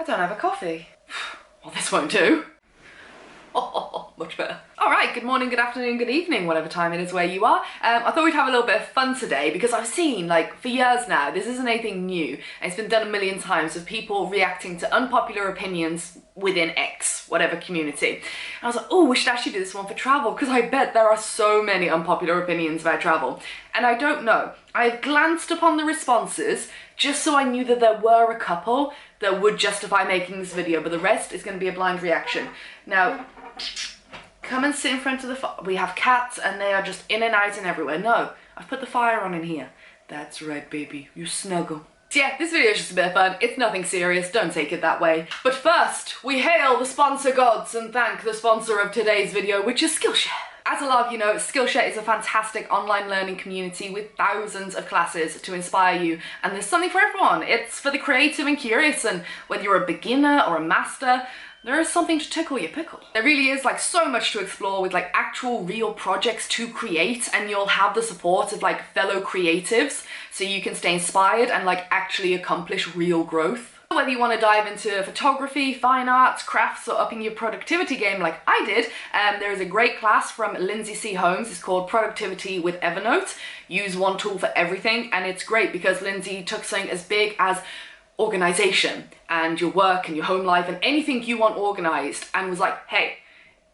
I don't have a coffee. Well, this won't do. Oh, much better. Alright, good morning, good afternoon, good evening, whatever time it is where you are. I thought we'd have a little bit of fun today because I've seen, like, for years now, this isn't anything new, and it's been done a million times of people reacting to unpopular opinions within X, whatever community. And I was like, oh, we should actually do this one for travel, because I bet there are so many unpopular opinions about travel. And I don't know. I've glanced upon the responses just so I knew that there were a couple that would justify making this video, but the rest is going to be a blind reaction. Now, come and sit in front of the fire. We have cats and they are just in and out and everywhere. No, I've put the fire on in here. That's right, baby, you snuggle. So yeah, this video is just a bit of fun. It's nothing serious, don't take it that way. But first, we hail the sponsor gods and thank the sponsor of today's video, which is Skillshare. As a lot of you know, Skillshare is a fantastic online learning community with thousands of classes to inspire you, and there's something for everyone. It's for the creative and curious, and whether you're a beginner or a master, there is something to tickle your pickle. There really is like so much to explore with like actual real projects to create, and you'll have the support of like fellow creatives so you can stay inspired and like actually accomplish real growth. Whether you want to dive into photography, fine arts, crafts, or upping your productivity game like I did, there is a great class from Lindsay C. Holmes. It's called Productivity with Evernote. Use one tool for everything, and it's great because Lindsay took something as big as organization and your work and your home life and anything you want organized and was like, hey,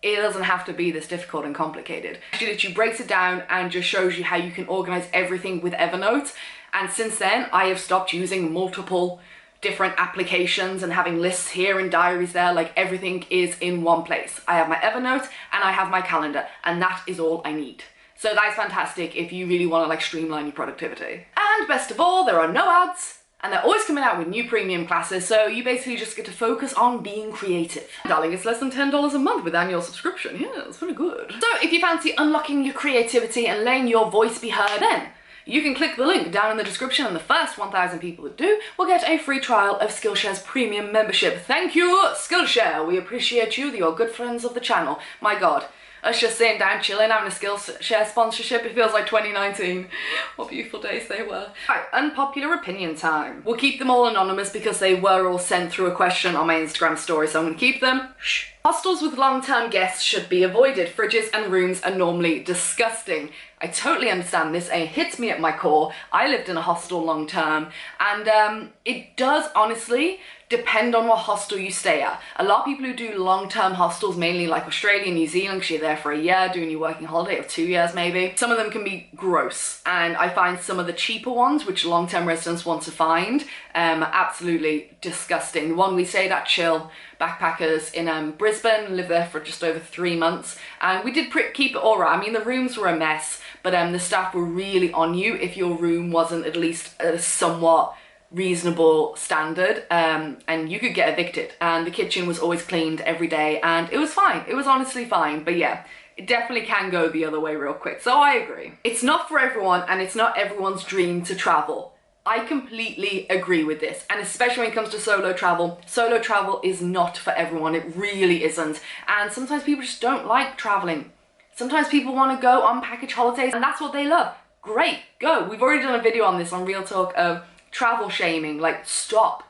it doesn't have to be this difficult and complicated. She literally breaks it down and just shows you how you can organize everything with Evernote. And since then, I have stopped using multiple different applications and having lists here and diaries there. Like, everything is in one place. I have my Evernote and I have my calendar, and that is all I need. So that's fantastic if you really want to like streamline your productivity. And best of all, there are no ads, and they're always coming out with new premium classes, so you basically just get to focus on being creative. Darling, it's less than $10 a month with annual subscription. Yeah, it's pretty good. So if you fancy unlocking your creativity and letting your voice be heard, then you can click the link down in the description, and the first 1,000 people that do will get a free trial of Skillshare's premium membership. Thank you, Skillshare. We appreciate you. You're good friends of the channel. My God, us just sitting down, chilling, having a Skillshare sponsorship. It feels like 2019. What beautiful days they were. Right, unpopular opinion time. We'll keep them all anonymous because they were all sent through a question on my Instagram story, so I'm gonna keep them. Shh. Hostels with long-term guests should be avoided. Fridges and rooms are normally disgusting. I totally understand this. It hits me at my core. I lived in a hostel long term, and it does honestly depend on what hostel you stay at. A lot of people who do long-term hostels, mainly like Australia, New Zealand, because you're there for a year doing your working holiday, or 2 years maybe, some of them can be gross, and I find some of the cheaper ones, which long-term residents want to find, absolutely disgusting. The one we stayed at, Chill Backpackers in Brisbane, lived there for just over 3 months, and we did keep it all right. I mean, the rooms were a mess, but the staff were really on you if your room wasn't at least a somewhat reasonable standard, and you could get evicted. And the kitchen was always cleaned every day, and it was fine. It was honestly fine. But yeah, it definitely can go the other way real quick. So I agree. It's not for everyone, and it's not everyone's dream to travel. I completely agree with this, and especially when it comes to solo travel. Solo travel is not for everyone. It really isn't. And sometimes people just don't like traveling. Sometimes people want to go on package holidays, and that's what they love. Great, go. We've already done a video on this on Real Talk of travel shaming. Like, stop.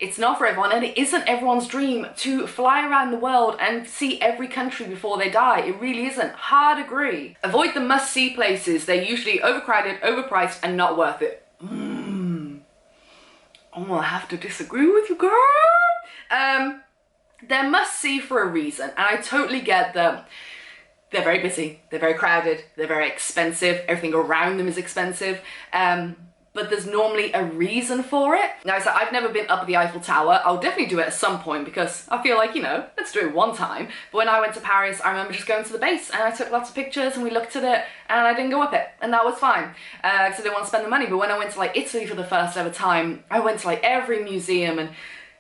It's not for everyone, and it isn't everyone's dream to fly around the world and see every country before they die. It really isn't. Hard agree. Avoid the must-see places. They're usually overcrowded, overpriced, and not worth it. I'm gonna have to disagree with you, girl. They're must-see for a reason, and I totally get that. They're very busy, they're very crowded, they're very expensive, everything around them is expensive, but there's normally a reason for it. Now, so I've never been up the Eiffel Tower. I'll definitely do it at some point because I feel like, you know, let's do it one time. But when I went to Paris, I remember just going to the base and I took lots of pictures and we looked at it, and I didn't go up it, and that was fine, because I didn't want to spend the money. But when I went to like Italy for the first ever time, I went to like every museum, and,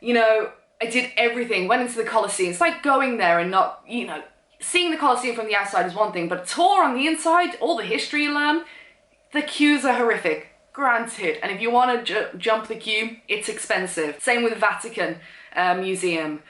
you know, I did everything, went into the Colosseum. It's like going there and not, you know, seeing the Colosseum from the outside is one thing, but a tour on the inside, all the history you learn, the queues are horrific, granted. And if you want to jump the queue, it's expensive. Same with the Vatican Museum.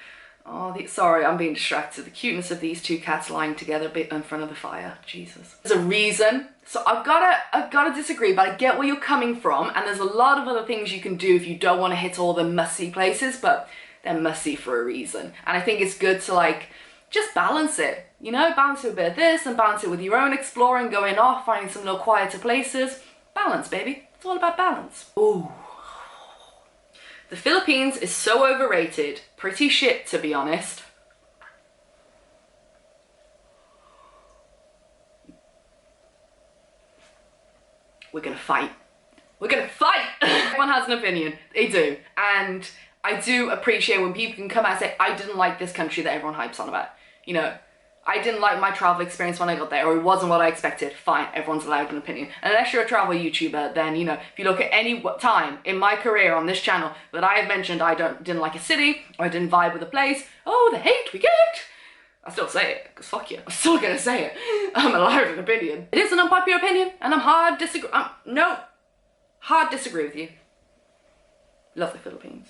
Oh, sorry, I'm being distracted. The cuteness of these two cats lying together in front of the fire. Jesus. There's a reason. So I've gotta disagree, but I get where you're coming from, and there's a lot of other things you can do if you don't want to hit all the must-see places, but they're messy for a reason. And I think it's good to like, just balance it, you know, balance it with a bit of this and balance it with your own exploring, going off, finding some little quieter places. Balance, baby. It's all about balance. Ooh. The Philippines is so overrated. Pretty shit, to be honest. We're gonna fight. We're gonna fight! Everyone has an opinion. They do. And I do appreciate when people can come out and say, I didn't like this country that everyone hypes on about. You know, I didn't like my travel experience when I got there, or it wasn't what I expected. Fine, everyone's allowed an opinion. Unless you're a travel YouTuber, then, you know, if you look at any time in my career on this channel that I have mentioned I didn't like a city, or I didn't vibe with a place, oh, the hate we get! I still say it, because fuck you. I'm still gonna say it. I'm allowed an opinion. It is an unpopular opinion, and I'm hard disagree with you. Love the Philippines.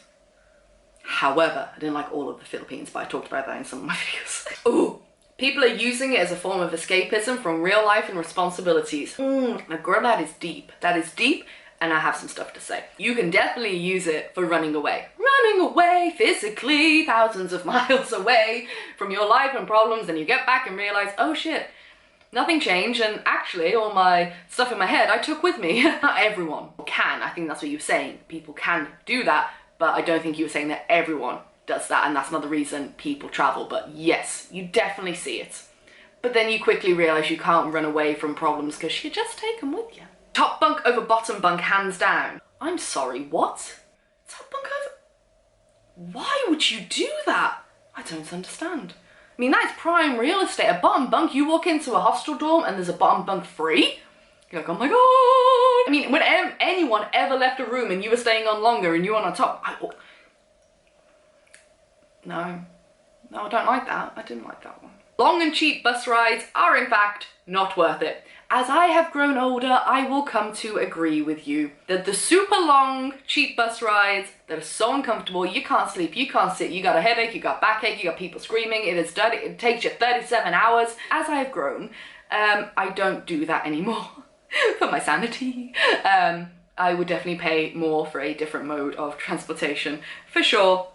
However, I didn't like all of the Philippines, but I talked about that in some of my videos. Ooh. People are using it as a form of escapism from real life and responsibilities. Now girl, that is deep. That is deep, and I have some stuff to say. You can definitely use it for running away. Running away physically, thousands of miles away from your life and problems, and you get back and realize, oh shit, nothing changed, and actually all my stuff in my head I took with me. Not everyone can, I think that's what you're saying. People can do that, but I don't think you were saying that everyone does that, and that's another reason people travel. But yes, you definitely see it. But then you quickly realize you can't run away from problems because you just take them with you. Top bunk over bottom bunk, hands down. I'm sorry, what? Top bunk over... Why would you do that? I don't understand. I mean, that's prime real estate. A bottom bunk, you walk into a hostel dorm and there's a bottom bunk free? You're like, oh my god. I mean, when anyone ever left a room and you were staying on longer and you were on top, No, I don't like that. I didn't like that one. Long and cheap bus rides are in fact not worth it. As I have grown older, I will come to agree with you that the super long, cheap bus rides that are so uncomfortable, you can't sleep, you can't sit, you got a headache, you got backache, you got people screaming, it is dirty, it takes you 37 hours. As I have grown, I don't do that anymore for my sanity. I would definitely pay more for a different mode of transportation, for sure.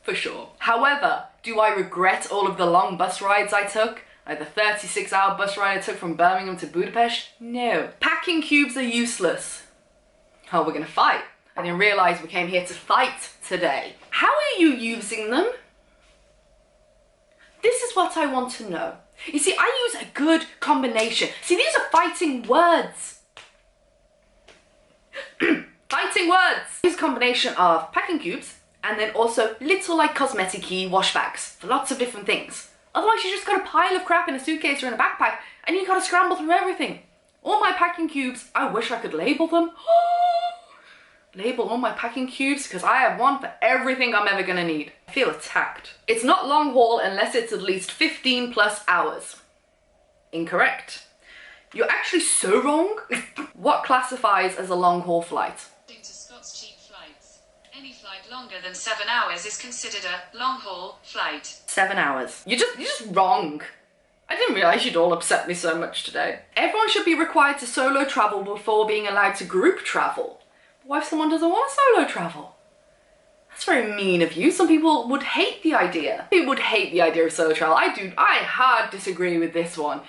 For sure. However, do I regret all of the long bus rides I took? Like the 36-hour bus ride I took from Birmingham to Budapest? No. Packing cubes are useless. Oh, we're gonna fight. I didn't realize we came here to fight today. How are you using them? This is what I want to know. You see, I use a good combination. See, these are fighting words. Fighting words. Use a combination of packing cubes, and then also little like cosmetic-y wash bags for lots of different things. Otherwise you just got a pile of crap in a suitcase or in a backpack and you gotta scramble through everything. All my packing cubes, I wish I could label them. Label all my packing cubes because I have one for everything I'm ever gonna need. I feel attacked. It's not long haul unless it's at least 15 plus hours. Incorrect. You're actually so wrong. What classifies as a long haul flight? Any flight longer than 7 hours is considered a long-haul flight. 7 hours. You're just wrong. I didn't realise you'd all upset me so much today. Everyone should be required to solo travel before being allowed to group travel. But what if someone doesn't want to solo travel? That's very mean of you. Some people would hate the idea. People would hate the idea of solo travel. I hard disagree with this one.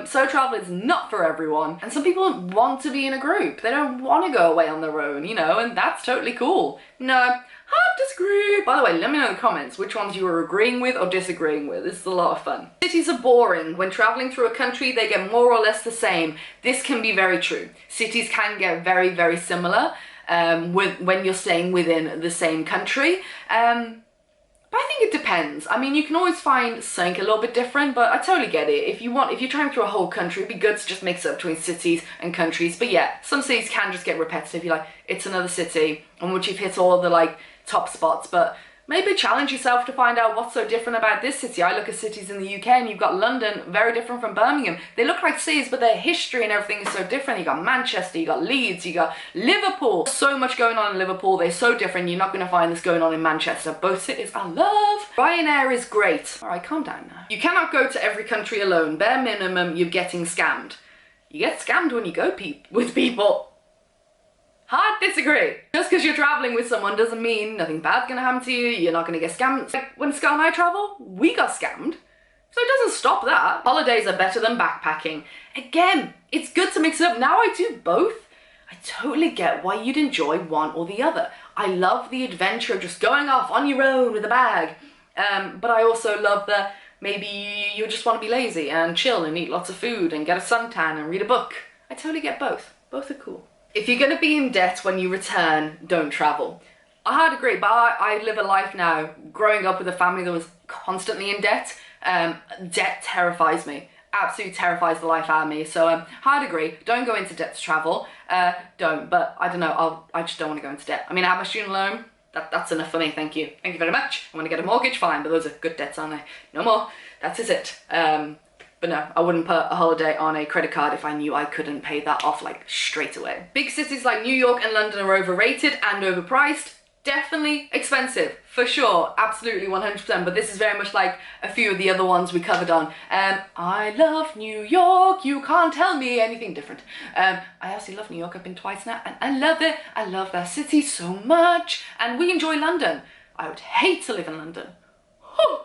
Solo travel is not for everyone. And some people want to be in a group. They don't want to go away on their own, you know, and that's totally cool. No, hard disagree. By the way, let me know in the comments which ones you are agreeing with or disagreeing with. This is a lot of fun. Cities are boring. When traveling through a country, they get more or less the same. This can be very true. Cities can get very, very similar. When you're staying within the same country. But I think it depends. I mean, you can always find something a little bit different, but I totally get it. If you're trying through a whole country, it'd be good to just mix it up between cities and countries. But yeah, some cities can just get repetitive. You're like, it's another city, and once you've hit all the like top spots, but maybe challenge yourself to find out what's so different about this city. I look at cities in the UK and you've got London, very different from Birmingham. They look like cities, but their history and everything is so different. You got Manchester, you got Leeds, you got Liverpool. So much going on in Liverpool. They're so different. You're not going to find this going on in Manchester. Both cities I love. Ryanair is great. All right, calm down now. You cannot go to every country alone. Bare minimum, you're getting scammed. You get scammed when you go with people. Hard disagree. Just because you're traveling with someone doesn't mean nothing bad's gonna happen to you, you're not gonna get scammed. Like when Scott and I travel, we got scammed. So it doesn't stop that. Holidays are better than backpacking. Again, it's good to mix it up. Now I do both. I totally get why you'd enjoy one or the other. I love the adventure of just going off on your own with a bag. But I also love the maybe you just want to be lazy and chill and eat lots of food and get a suntan and read a book. I totally get both. Both are cool. If you're going to be in debt when you return, don't travel. I hard agree, but I live a life now growing up with a family that was constantly in debt. Debt terrifies me. Absolutely terrifies the life out of me. So hard agree. Don't go into debt to travel. Don't. But I don't know. I just don't want to go into debt. I mean, I have my student loan. That's enough for me. Thank you. Thank you very much. I want to get a mortgage, fine. But those are good debts, aren't they? No more. That is it. But no, I wouldn't put a holiday on a credit card if I knew I couldn't pay that off like straight away. Big cities like New York and London are overrated and overpriced. Definitely expensive, for sure, absolutely 100%, but this is very much like a few of the other ones we covered on. I love New York, you can't tell me anything different. I absolutely love New York, I've been twice now, and I love it. I love that city so much, and we enjoy London. I would hate to live in London. Whew.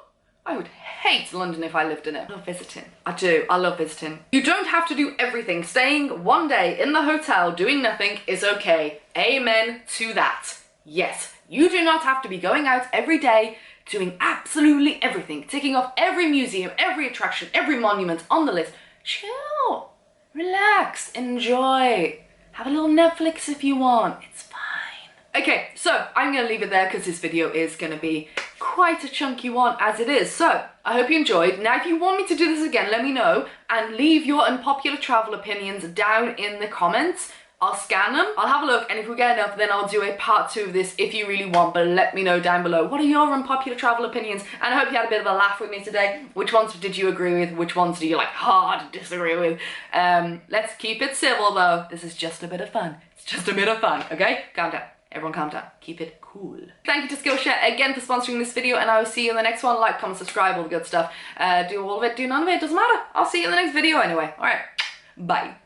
I would hate London if I lived in it. I love visiting. I do, I love visiting. You don't have to do everything. Staying one day in the hotel doing nothing is okay. Amen to that. Yes, you do not have to be going out every day doing absolutely everything, ticking off every museum, every attraction, every monument on the list. Chill, relax, enjoy. Have a little Netflix if you want, it's fine. Okay, so I'm gonna leave it there because this video is gonna be quite a chunky one as it is. So I hope you enjoyed. Now if you want me to do this again, let me know and leave your unpopular travel opinions down in the comments. I'll scan them, I'll have a look, and if we get enough, then I'll do a part 2 of this if you really want, but let me know down below. What are your unpopular travel opinions? And I hope you had a bit of a laugh with me today. Which ones did you agree with? Which ones do you like hard disagree with? Let's keep it civil though. This is just a bit of fun. It's just a bit of fun, okay? Calm down. Everyone calm down. Keep it cool. Thank you to Skillshare again for sponsoring this video, and I will see you in the next one. Like, comment, subscribe, all the good stuff. Do all of it, do none of it, doesn't matter. I'll see you in the next video anyway. Alright, bye.